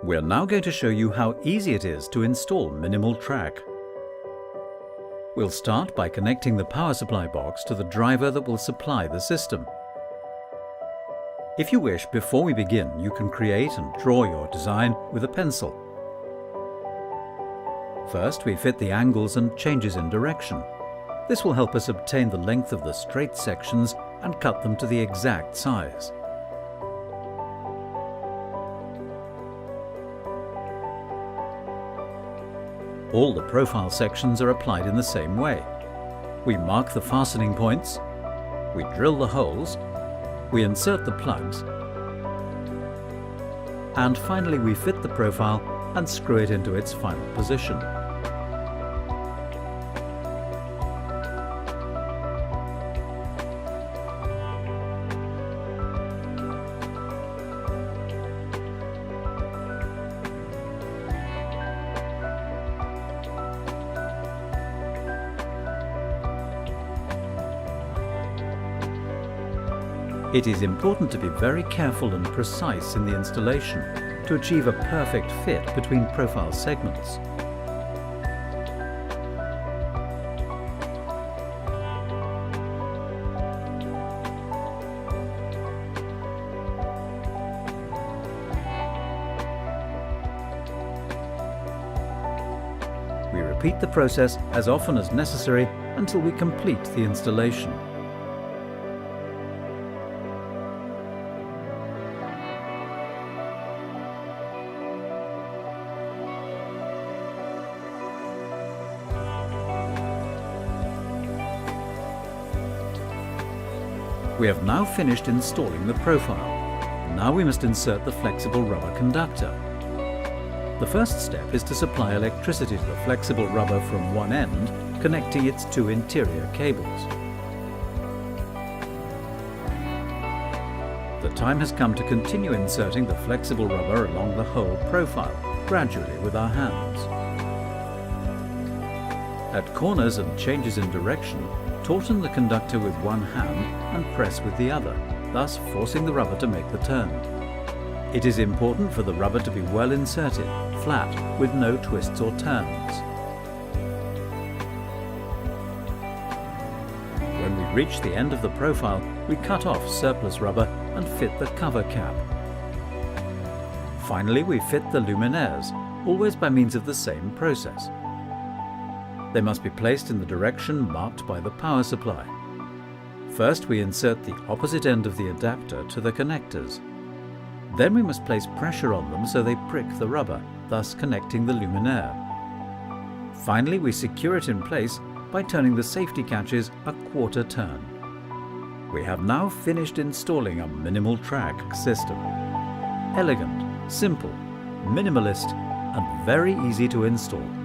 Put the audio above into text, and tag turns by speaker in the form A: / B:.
A: We're now going to show you how easy it is to install Minimal Track. We'll start by connecting the power supply box to the driver that will supply the system. If you wish, before we begin, you can create and draw your design with a pencil. First, we fit the angles and changes in direction. This will help us obtain the length of the straight sections and cut them to the exact size. All the profile sections are applied in the same way. We mark the fastening points, we drill the holes, we insert the plugs, and finally we fit the profile and screw it into its final position. It is important to be very careful and precise in the installation to achieve a perfect fit between profile segments. We repeat the process as often as necessary until we complete the installation. We have now finished installing the profile. Now we must insert the flexible rubber conductor. The first step is to supply electricity to the flexible rubber from one end, connecting its two interior cables. The time has come to continue inserting the flexible rubber along the whole profile, gradually with our hands. At corners and changes in direction, tauten the conductor with one hand and press with the other, thus forcing the rubber to make the turn. It is important for the rubber to be well inserted, flat, with no twists or turns. When we reach the end of the profile, we cut off surplus rubber and fit the cover cap. Finally, we fit the luminaires, always by means of the same process. They must be placed in the direction marked by the power supply. First, we insert the opposite end of the adapter to the connectors. Then we must place pressure on them so they prick the rubber, thus connecting the luminaire. Finally, we secure it in place by turning the safety catches a quarter turn. We have now finished installing a Minimal Track system. Elegant, simple, minimalist, and very easy to install.